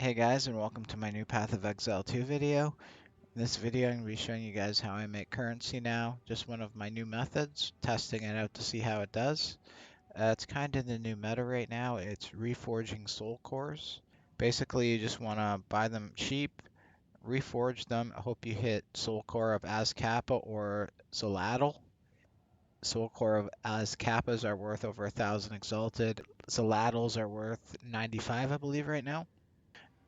Hey guys, and welcome to my new Path of Exile 2 video. In this video I'm going to be showing you guys how I make currency now, just one of my new methods, testing it out to see how it does. It's kind of the new meta right now. It's reforging soul cores. Basically you just want to buy them cheap, reforge them. I hope you hit soul core of Kappa or Zalatal. Soul core of Kappas are worth over 1,000 exalted. Zalatals are worth 95 I believe right now.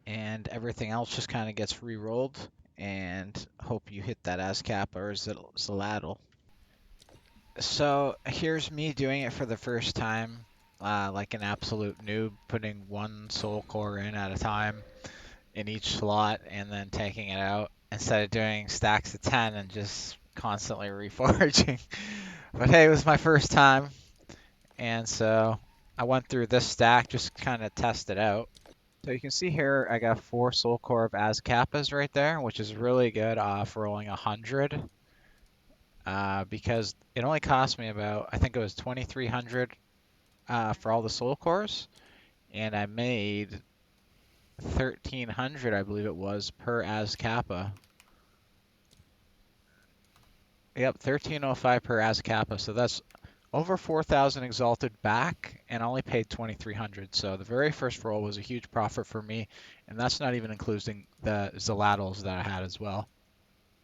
And everything else just kind of gets re-rolled, and hope you hit that ASCAP or Zalatal. So here's me doing it for the first time, like an absolute noob, putting one soul core in at a time in each slot and then taking it out instead of doing stacks of 10 and just constantly reforging. But hey, it was my first time, and so I went through this stack just kind of test it out. So you can see here I got 4 Soul Core of Azkapas right there, which is really good for rolling 100 because it only cost me about, I think it was 2,300 for all the Soul Cores, and I made 1,300, I believe it was, per Azkapa. Yep, 1,305 per Azkapa, so that's over 4,000 exalted back, and I only paid 2,300. So the very first roll was a huge profit for me, and that's not even including the Zalatals that I had as well.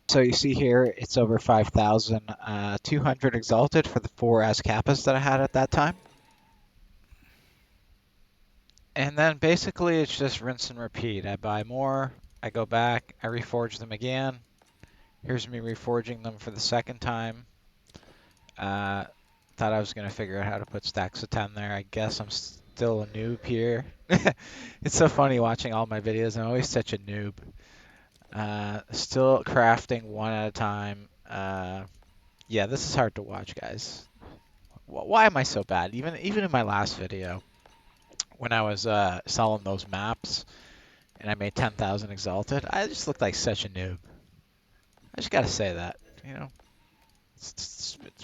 So you see here, it's over 5,200 exalted for the 4 Azkapas that I had at that time. And then basically it's just rinse and repeat. I buy more, I go back, I reforge them again. Here's me reforging them for the second time. Thought I was going to figure out how to put stacks of 10 there. I guess I'm still a noob here. It's so funny watching all my videos. I'm always such a noob. Still crafting one at a time. Yeah, this is hard to watch, guys. Why am I so bad? Even in my last video, when I was selling those maps and I made 10,000 exalted, I just looked like such a noob. I just gotta say that, you know,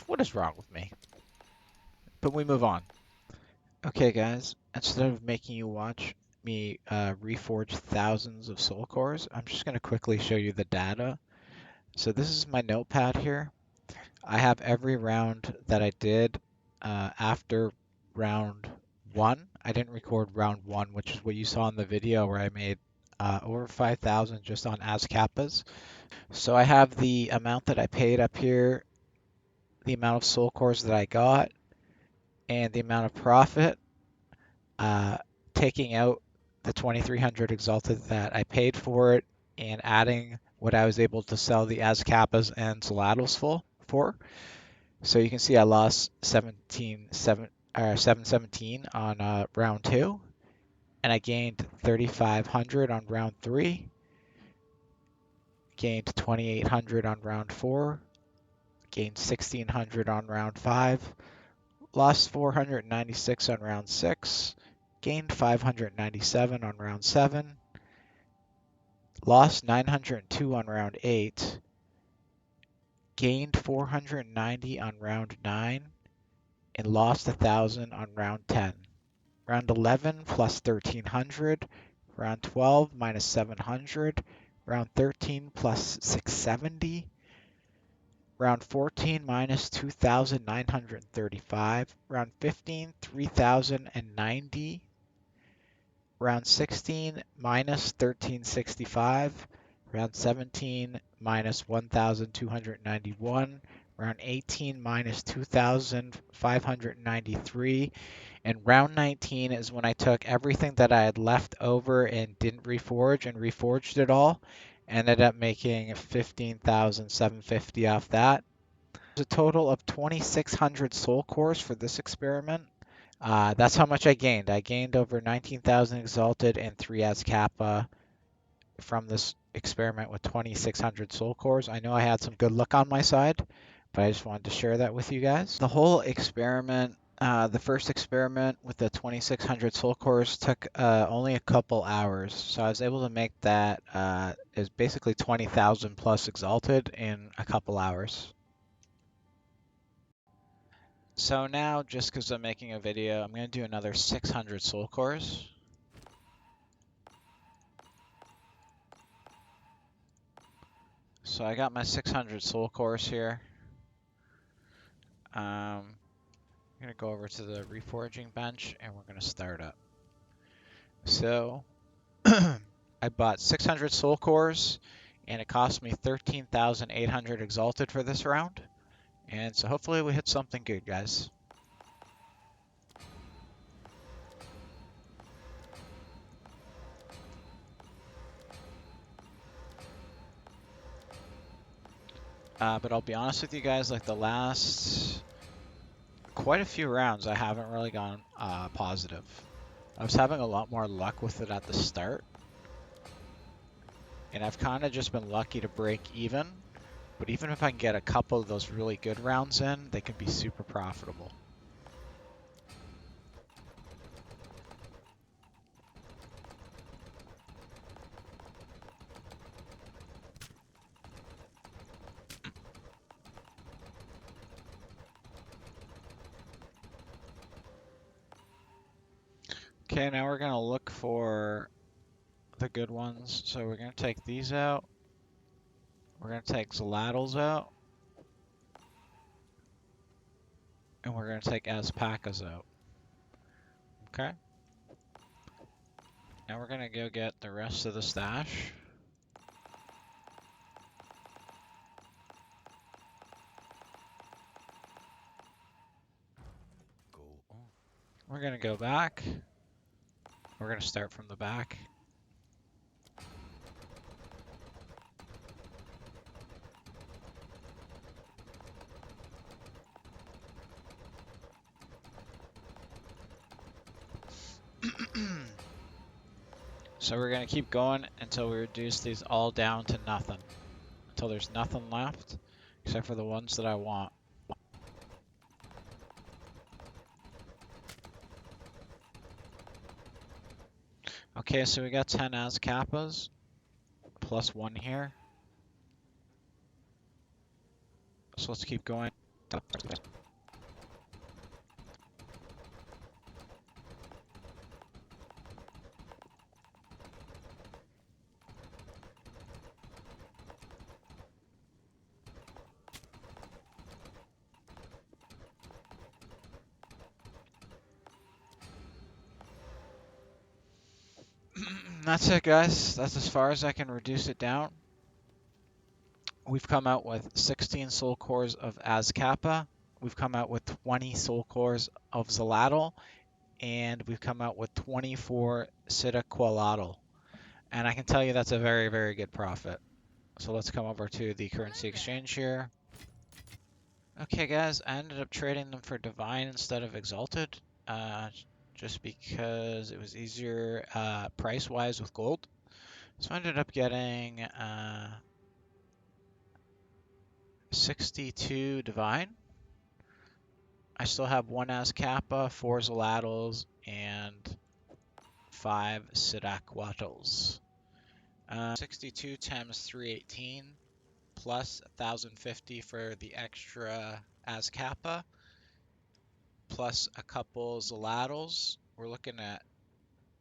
what is wrong with me? But we move on. Okay, guys, instead of making you watch me reforge thousands of soul cores, I'm just gonna quickly show you the data. So this is my notepad here. I have every round that I did after round 1. I didn't record round 1, which is what you saw in the video where I made over 5,000 just on ASCAPAs. So I have the amount that I paid up here, the amount of soul cores that I got, and the amount of profit, uh, taking out the 2,300 exalted that I paid for it and adding what I was able to sell the ASCAPAs and Zolatals for. So you can see I lost 717 on round 2, and I gained 3,500 on round 3, gained 2,800 on round 4, gained 1,600 on round 5, lost 496 on round 6, gained 597 on round 7, lost 902 on round 8, gained 490 on round 9, and lost 1,000 on round 10. Round 11 plus 1,300, round 12 minus 700, round 13 plus 670, round 14 minus 2,935, round 15 3,090, round 16 minus 1,365, round 17 minus 1,291, round 18 minus 2,593, and round 19 is when I took everything that I had left over and didn't reforge and reforged it all. Ended up making 15,750 off that. There's a total of 2,600 soul cores for this experiment. That's how much I gained. I gained over 19,000 exalted and 3 Azkapa from this experiment with 2,600 soul cores. I know I had some good luck on my side, but I just wanted to share that with you guys. The whole experiment, the first experiment with the 2,600 soul cores took only a couple hours. So I was able to make that is basically 20,000 plus exalted in a couple hours. So now, just because I'm making a video, I'm going to do another 600 soul cores. So I got my 600 soul cores here. I'm gonna go over to the reforging bench and we're gonna start up. So I bought 600 soul cores and it cost me 13,800 exalted for this round. And so hopefully we hit something good, guys. But I'll be honest with you guys, like the last quite a few rounds, I haven't really gone positive. I was having a lot more luck with it at the start. And I've kind of just been lucky to break even. But even if I can get a couple of those really good rounds in, they can be super profitable. Okay, now we're gonna look for the good ones. So we're gonna take these out. We're gonna take Zaladdles out. And we're gonna take Azpacas out. Okay. Now we're gonna go get the rest of the stash. We're gonna go back. We're gonna start from the back. So we're gonna keep going until we reduce these all down to nothing. Until there's nothing left, except for the ones that I want. Okay, so we got 10 Azkapas, plus 1 here. So let's keep going. That's it, guys. That's as far as I can reduce it down. We've come out with 16 soul cores of Azkapa. We've come out with 20 soul cores of Zaladdle. And we've come out with 24 Sitaqualatl. And I can tell you that's a very, very good profit. So let's come over to the currency exchange here. Okay, guys, I ended up trading them for Divine instead of Exalted. Just because it was easier price-wise with gold. So I ended up getting 62 Divine. I still have 1 Azkapa, 4 Zaladdles, and 5 Sitaquatls. 62 times 318 plus 1,050 for the extra Azkapa plus a couple Zaladdles. We're looking at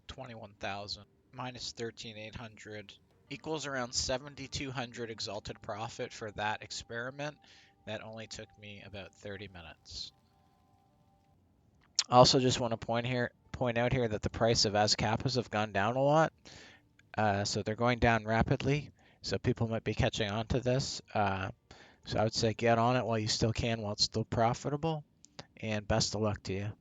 21,000 minus 13,800 equals around 7,200 exalted profit for that experiment. That only took me about 30 minutes. I also just want to point out here that the price of Azkapas have gone down a lot. So they're going down rapidly. So people might be catching on to this. So I would say get on it while you still can, while it's still profitable. And best of luck to you.